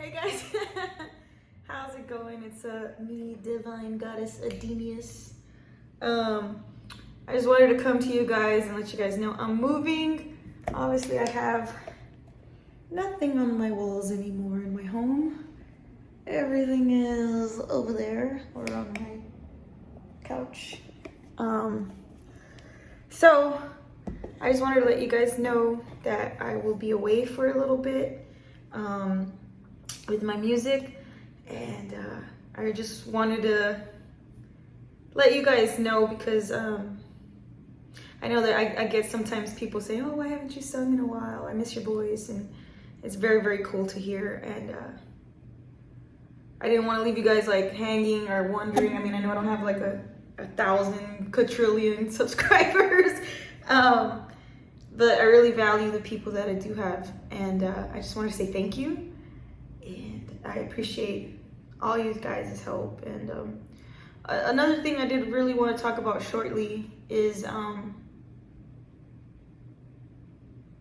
Hey guys, how's it going? It's me, Divine Goddess Adenius. I just wanted to come to you guys and let you guys know I'm moving. Obviously, I have nothing on my walls anymore in my home. Everything is over there or on my couch. So I just wanted to let you guys know that I will be away for a little bit. With my music, and I just wanted to let you guys know because I know that I get sometimes people say, oh, why haven't you sung in a while? I miss your voice, and it's very, very cool to hear. And I didn't want to leave you guys like hanging or wondering. I mean, I know I don't have like a 1,000 quadrillion subscribers, but I really value the people that I do have, and I just want to say thank you. And I appreciate all you guys' help. And another thing I did really want to talk about shortly is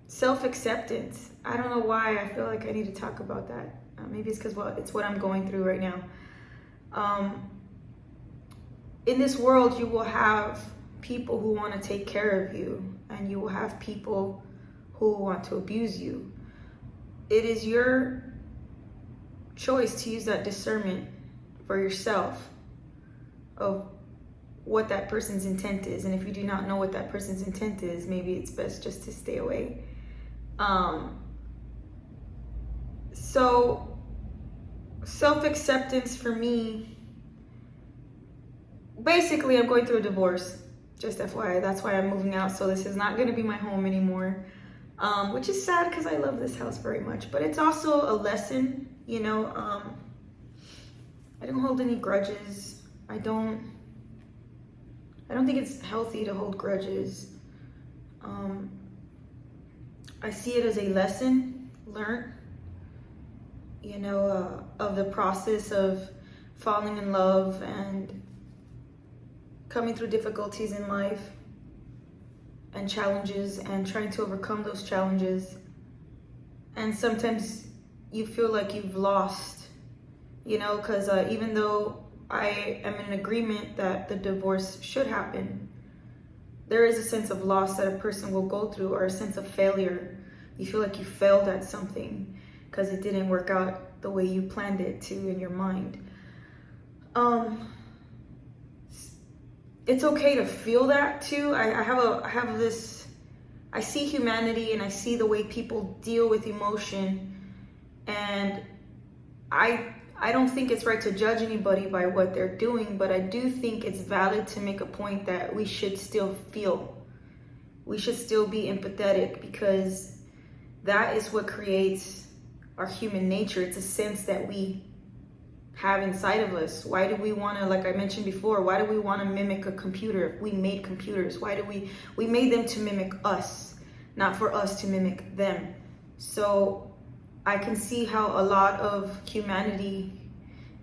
self-acceptance. I don't know why I feel like I need to talk about that. Maybe it's because it's what I'm going through right now. In this world, you will have people who want to take care of you, and you will have people who want to abuse you. It is your choice to use that discernment for yourself of what that person's intent is. And if you do not know what that person's intent is, maybe it's best just to stay away. So self-acceptance for me, basically I'm going through a divorce, just FYI. That's why I'm moving out. So this is not going to be my home anymore, which is sad because I love this house very much, but it's also a lesson. You know, I don't hold any grudges. I don't think it's healthy to hold grudges. I see it as a lesson learned, you know, of the process of falling in love and coming through difficulties in life and challenges and trying to overcome those challenges. And sometimes you feel like you've lost, you know, because even though I am in agreement that the divorce should happen, there is a sense of loss that a person will go through, or a sense of failure. You feel like you failed at something because it didn't work out the way you planned it to in your mind. It's okay to feel that too. I have this, I see humanity and I see the way people deal with emotion. And I don't think it's right to judge anybody by what they're doing, but I do think it's valid to make a point that we should still feel. We should still be empathetic, because that is what creates our human nature. It's a sense that we have inside of us. Why do we want to, like I mentioned before, why do we want to mimic a computer? We made computers. Why do we made them to mimic us, not for us to mimic them. So I can see how a lot of humanity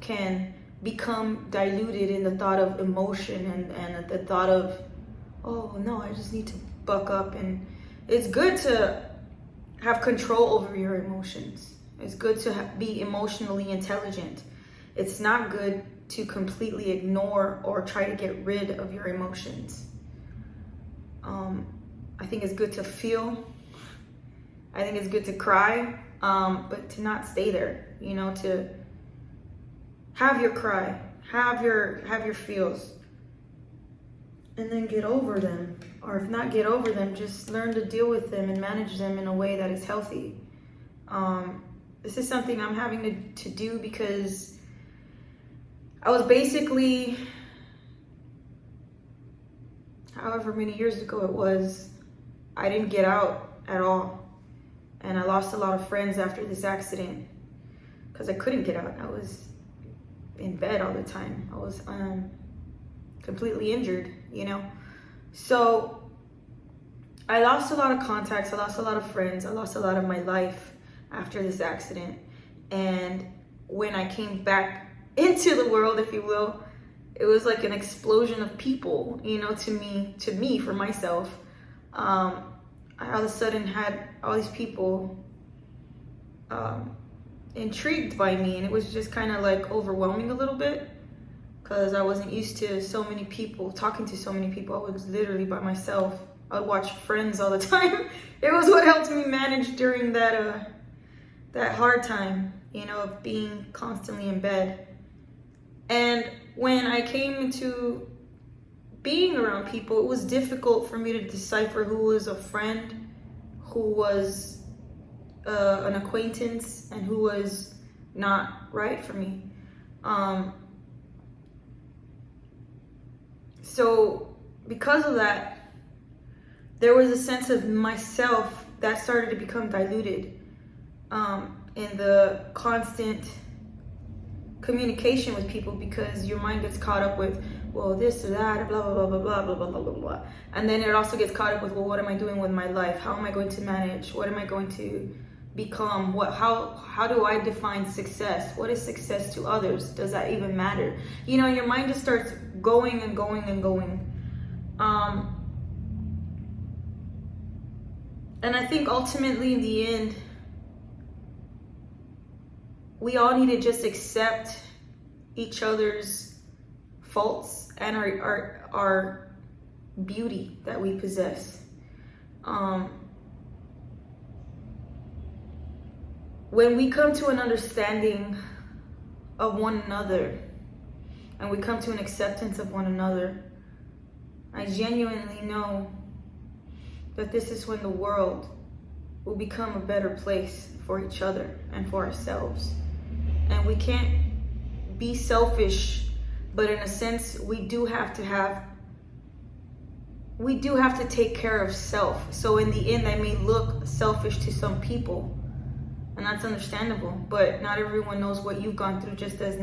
can become diluted in the thought of emotion and the thought of, oh no, I just need to buck up. And it's good to have control over your emotions. It's good to be emotionally intelligent. It's not good to completely ignore or try to get rid of your emotions. I think it's good to feel. I think it's good to cry. But to not stay there, you know, to have your cry, have your feels, and then get over them. Or if not get over them, just learn to deal with them and manage them in a way that is healthy. This is something I'm having to do because I was basically, however many years ago it was, I didn't get out at all. And I lost a lot of friends after this accident because I couldn't get out. I was in bed all the time. I was completely injured, you know. So I lost a lot of contacts. I lost a lot of friends. I lost a lot of my life after this accident. And when I came back into the world, if you will, it was like an explosion of people, you know, to me, for myself. I all of a sudden had all these people intrigued by me, and it was just kind of like overwhelming a little bit because I wasn't used to so many people, talking to so many people. I was literally by myself. I would watch Friends all the time. It was what helped me manage during that hard time, you know, of being constantly in bed. And when I came into being around people, it was difficult for me to decipher who was a friend, who was an acquaintance, and who was not right for me. So because of that, there was a sense of myself that started to become diluted in the constant communication with people, because your mind gets caught up with, well, this or that, blah, blah, blah, blah, blah, blah, blah, blah, blah. And then it also gets caught up with, well, what am I doing with my life? How am I going to manage? What am I going to become? How do I define success? What is success to others? Does that even matter? You know, your mind just starts going and going and going. And I think ultimately in the end, we all need to just accept each other's faults and our beauty that we possess. When we come to an understanding of one another and we come to an acceptance of one another, I genuinely know that this is when the world will become a better place for each other and for ourselves. And we can't be selfish, but in a sense, we do have to take care of self. So in the end, that may look selfish to some people, and that's understandable, but not everyone knows what you've gone through, just as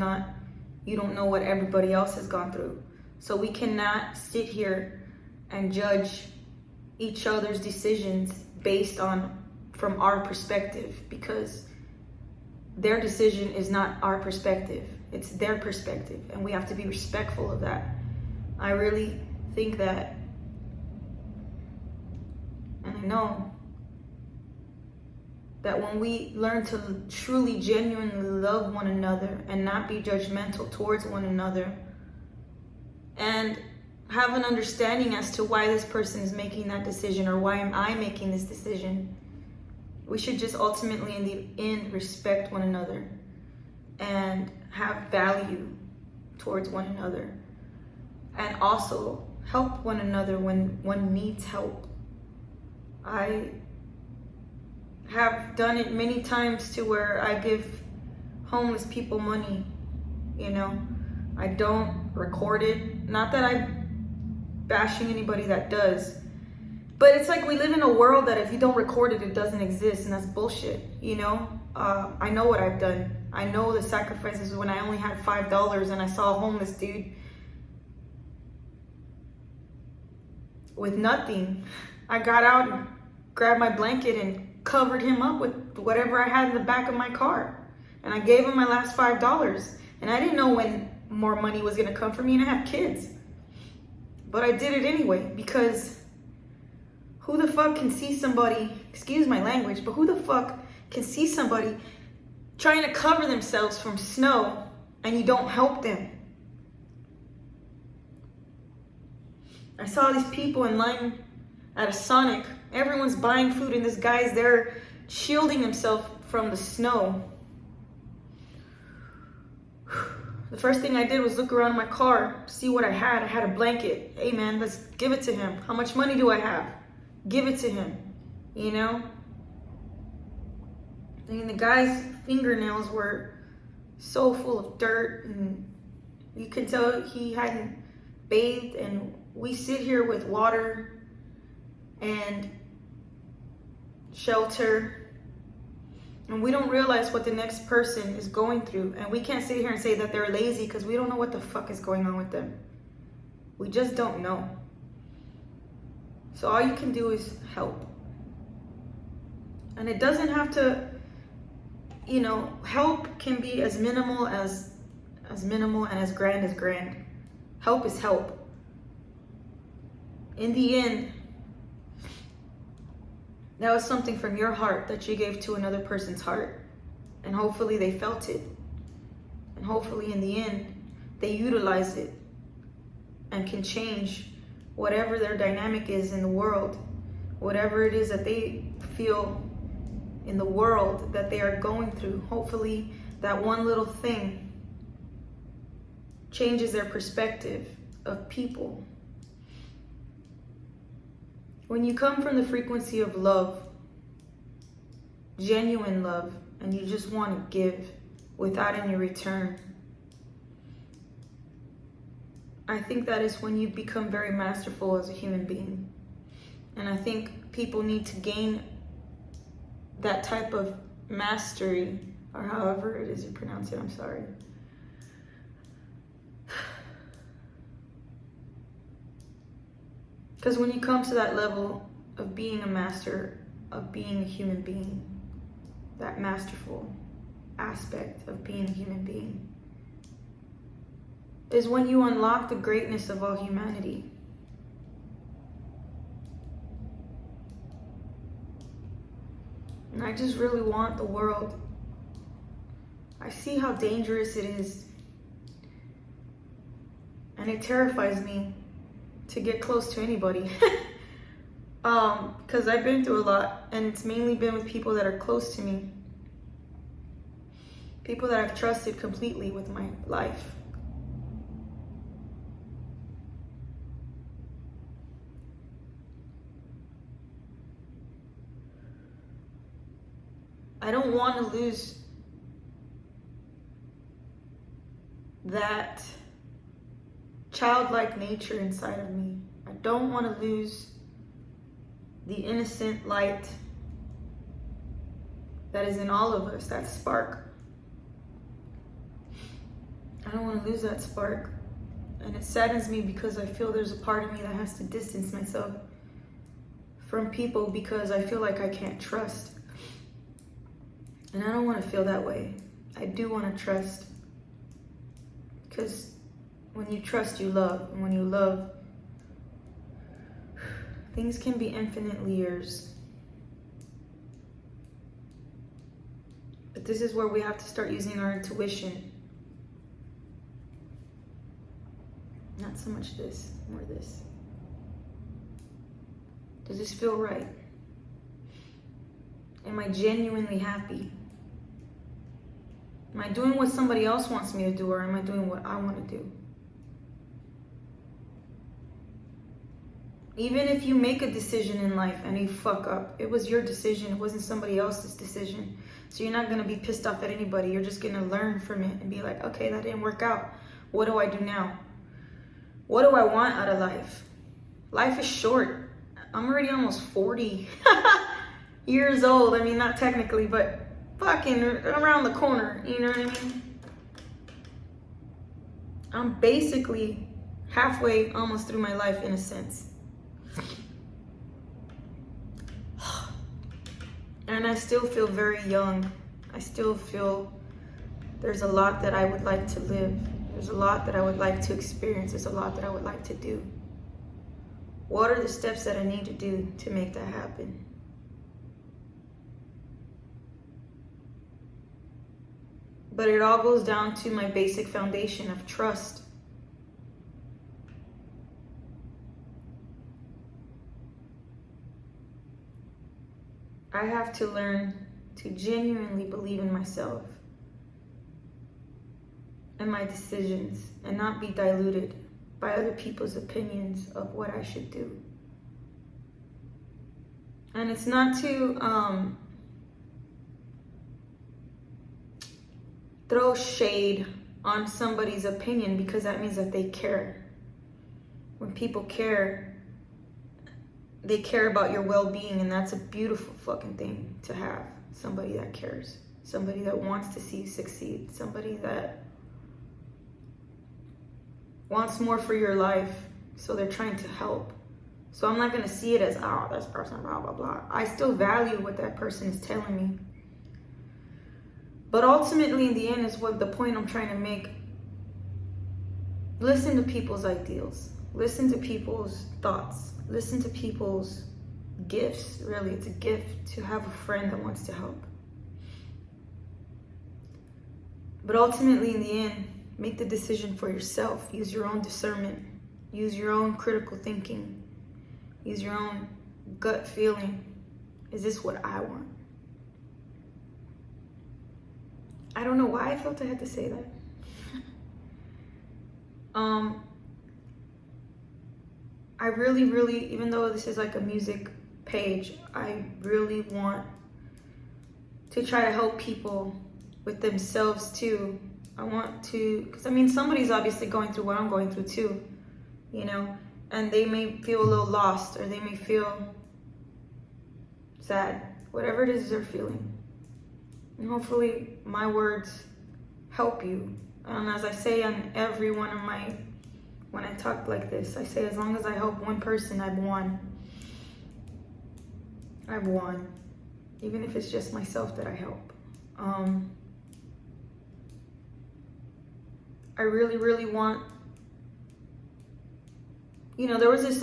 you don't know what everybody else has gone through. So we cannot sit here and judge each other's decisions based from our perspective, because their decision is not our perspective. It's their perspective, and we have to be respectful of that. I really think that, and I know that when we learn to truly, genuinely love one another and not be judgmental towards one another, and have an understanding as to why this person is making that decision, or why am I making this decision, we should just ultimately in the end respect one another and have value towards one another, and also help one another when one needs help. I have done it many times to where I give homeless people money, you know. I don't record it. Not that I'm bashing anybody that does, but it's like we live in a world that if you don't record it, it doesn't exist, and that's bullshit, you know. I know what I've done. I know the sacrifices when I only had $5 and I saw a homeless dude with nothing. I got out and grabbed my blanket and covered him up with whatever I had in the back of my car, and I gave him my last $5. And I didn't know when more money was gonna come for me, and I have kids, but I did it anyway, because who the fuck can see somebody, excuse my language, but who the fuck can see somebody trying to cover themselves from snow and you don't help them? I saw these people in line at a Sonic. Everyone's buying food, and this guy's there shielding himself from the snow. The first thing I did was look around my car to see what I had. I had a blanket. Hey man, let's give it to him. How much money do I have? Give it to him, you know? I mean, the guy's fingernails were so full of dirt, and you can tell he hadn't bathed. And we sit here with water and shelter, and we don't realize what the next person is going through. And we can't sit here and say that they're lazy, because we don't know what the fuck is going on with them. We just don't know. So all you can do is help. And it doesn't have to, you know, help can be as minimal as minimal and as grand. Help is help. In the end, that was something from your heart that you gave to another person's heart. And hopefully they felt it. And hopefully in the end, they utilize it and can change whatever their dynamic is in the world, whatever it is that they feel in the world that they are going through. Hopefully that one little thing changes their perspective of people. When you come from the frequency of love, genuine love, and you just want to give without any return, I think that is when you become very masterful as a human being. And I think people need to gain that type of mastery, or however it is you pronounce it, I'm sorry. Because when you come to that level of being a master, of being a human being, that masterful aspect of being a human being, is when you unlock the greatness of all humanity. And I just really want the world. I see how dangerous it is. And it terrifies me to get close to anybody. Because I've been through a lot, and it's mainly been with people that are close to me. People that I've trusted completely with my life. I don't want to lose that childlike nature inside of me. I don't want to lose the innocent light that is in all of us, that spark. I don't want to lose that spark. And it saddens me because I feel there's a part of me that has to distance myself from people because I feel like I can't trust. And I don't want to feel that way. I do want to trust. Because when you trust, you love. And when you love, things can be infinitely yours. But this is where we have to start using our intuition. Not so much this, more this. Does this feel right? Am I genuinely happy? Am I doing what somebody else wants me to do, or am I doing what I want to do? Even if you make a decision in life and you fuck up, it was your decision, it wasn't somebody else's decision. So you're not going to be pissed off at anybody. You're just going to learn from it and be like, okay, that didn't work out. What do I do now? What do I want out of life? Life is short. I'm already almost 40 years old. I mean, not technically, but fucking around the corner. You know what I mean? I'm basically halfway almost through my life in a sense. And I still feel very young. I still feel there's a lot that I would like to live. There's a lot that I would like to experience. There's a lot that I would like to do. What are the steps that I need to do to make that happen? But it all goes down to my basic foundation of trust. I have to learn to genuinely believe in myself and my decisions and not be diluted by other people's opinions of what I should do. And it's not to throw shade on somebody's opinion, because that means that they care. When people care, they care about your well-being, and that's a beautiful fucking thing to have. Somebody that cares, somebody that wants to see you succeed, somebody that wants more for your life, so they're trying to help. So I'm not going to see it as, oh, this person, blah, blah, blah. I still value what that person is telling me. But ultimately, in the end, is what the point I'm trying to make. Listen to people's ideals. Listen to people's thoughts. Listen to people's gifts. Really, it's a gift to have a friend that wants to help. But ultimately, in the end, make the decision for yourself. Use your own discernment. Use your own critical thinking. Use your own gut feeling. Is this what I want? I don't know why I felt I had to say that. I really, even though this is like a music page, I really want to try to help people with themselves too. I want to, because I mean, somebody's obviously going through what I'm going through too, you know, and they may feel a little lost, or they may feel sad, whatever it is they're feeling. And hopefully my words help you. And as I say on every one of my, when I talk like this, I say, as long as I help one person, I've won. I've won. Even if it's just myself that I help. I really want, you know, there was this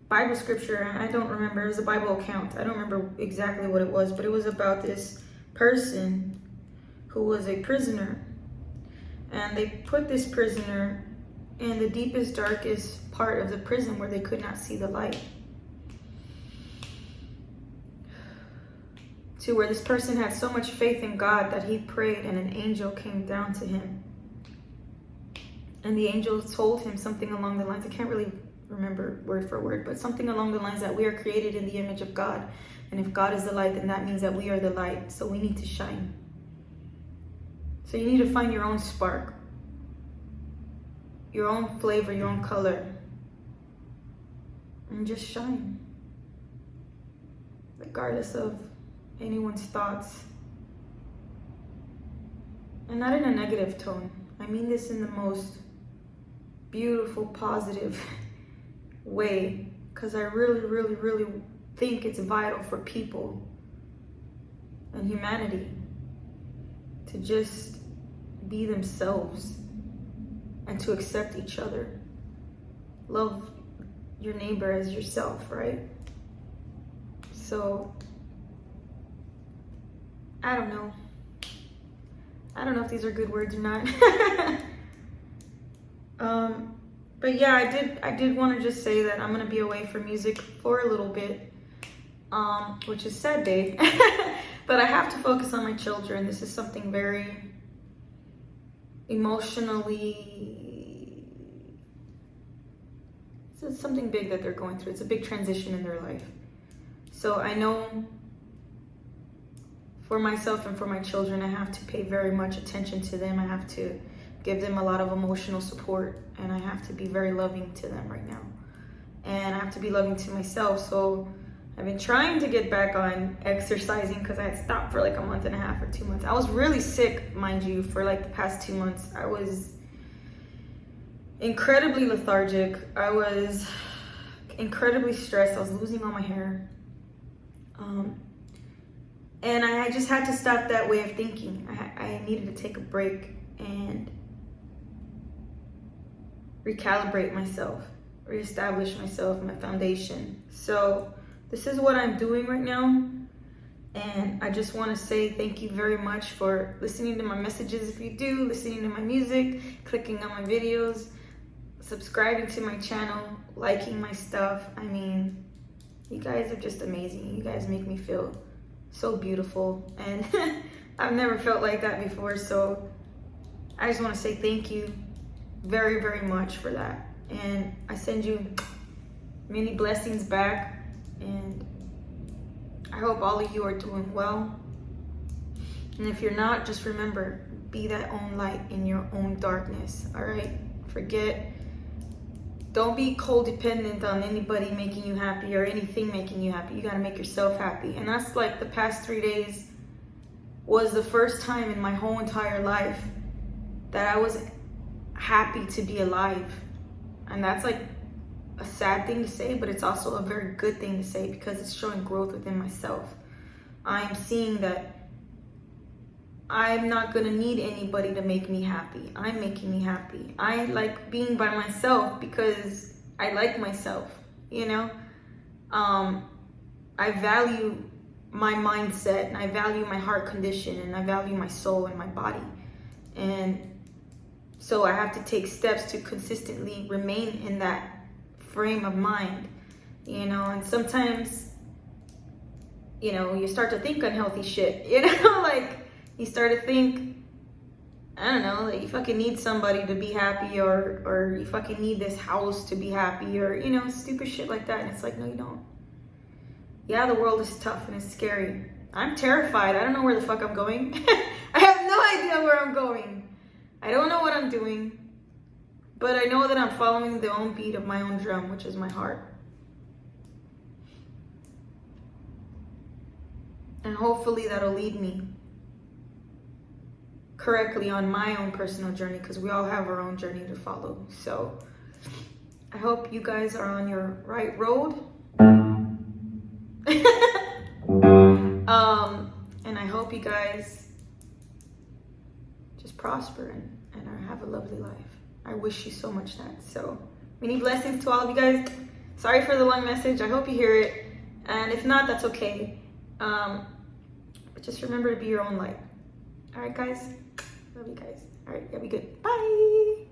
Bible scripture, and I don't remember, it was a Bible account. I don't remember exactly what it was, but it was about this person who was a prisoner. And they put this prisoner in the deepest, darkest part of the prison where they could not see the light. To where this person had so much faith in God that he prayed and an angel came down to him. And the angel told him something along the lines, I can't really remember word for word, but something along the lines that we are created in the image of God. And if God is the light, then that means that we are the light. So we need to shine. So you need to find your own spark, your own flavor, your own color, and just shine, regardless of anyone's thoughts. And not in a negative tone. I mean this in the most beautiful, positive way, because I really think it's vital for people and humanity to just be themselves and to accept each other. Love your neighbor as yourself, right? So I don't know if these are good words or not. But yeah, I did want to just say that I'm gonna be away from music for a little bit, which is sad day. But I have to focus on my children. This is something very emotionally, it's something big that they're going through. It's a big transition in their life. So I know for myself and for my children, I have to pay very much attention to them. I have to give them a lot of emotional support, and I have to be very loving to them right now. And I have to be loving to myself. So I've been trying to get back on exercising because I had stopped for like a month and a half or 2 months. I was really sick, mind you, for like the past 2 months. I was incredibly lethargic. I was incredibly stressed. I was losing all my hair. And I just had to stop that way of thinking. I needed to take a break and recalibrate myself, reestablish myself, my foundation. So this is what I'm doing right now. And I just want to say thank you very much for listening to my messages. If you do, listening to my music, clicking on my videos, subscribing to my channel, liking my stuff. I mean, you guys are just amazing. You guys make me feel so beautiful. And I've never felt like that before. So I just want to say thank you very much for that. And I send you many blessings back. And I hope all of you are doing well. And if you're not, just remember, be that own light in your own darkness. All right? Don't be codependent on anybody making you happy or anything making you happy. You got to make yourself happy. And that's like the past 3 days was the first time in my whole entire life that I was happy to be alive. And that's like a sad thing to say, but it's also a very good thing to say because it's showing growth within myself. I'm seeing that I'm not gonna need anybody to make me happy. I'm making me happy. I like being by myself because I like myself, you know? I value my mindset, and I value my heart condition, and I value my soul and my body. And so I have to take steps to consistently remain in that frame of mind, you know. And sometimes, you know, you start to think unhealthy shit, you know, like you start to think, I don't know, that you fucking need somebody to be happy, or you fucking need this house to be happy, or, you know, stupid shit like that. And it's like, no, you don't. Yeah, the world is tough and it's scary. I'm terrified. I don't know where the fuck I'm going. I have no idea where I'm going. I don't know what I'm doing. But I know that I'm following the own beat of my own drum, which is my heart. And hopefully that'll lead me correctly on my own personal journey, because we all have our own journey to follow. So I hope you guys are on your right road. And I hope you guys just prosper and have a lovely life. I wish you so much that. So many blessings to all of you guys. Sorry for the long message. I hope you hear it. And if not, that's okay. But just remember to be your own light. All right, guys. Love you guys. All right, yeah, be good. Bye.